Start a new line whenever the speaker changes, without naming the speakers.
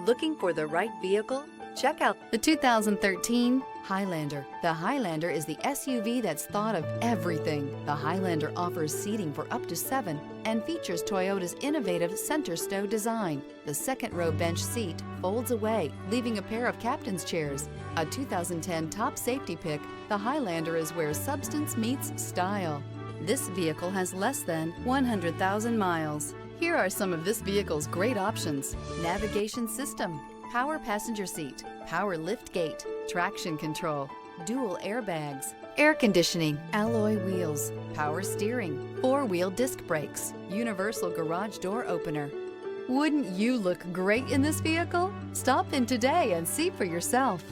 Looking for the right vehicle? Check out the 2013 Highlander. The Highlander is the SUV that's thought of everything. The Highlander offers seating for up to 7 and features Toyota's innovative center stow design. The second row bench seat folds away, leaving a pair of captain's chairs. A 2010 top safety pick, the Highlander is where substance meets style. This vehicle has less than 100,000 miles. Here are some of this vehicle's great options: navigation system, power passenger seat, power lift gate, traction control, dual airbags, air conditioning, alloy wheels, power steering, 4-wheel disc brakes, universal garage door opener. Wouldn't you look great in this vehicle? Stop in today and see for yourself.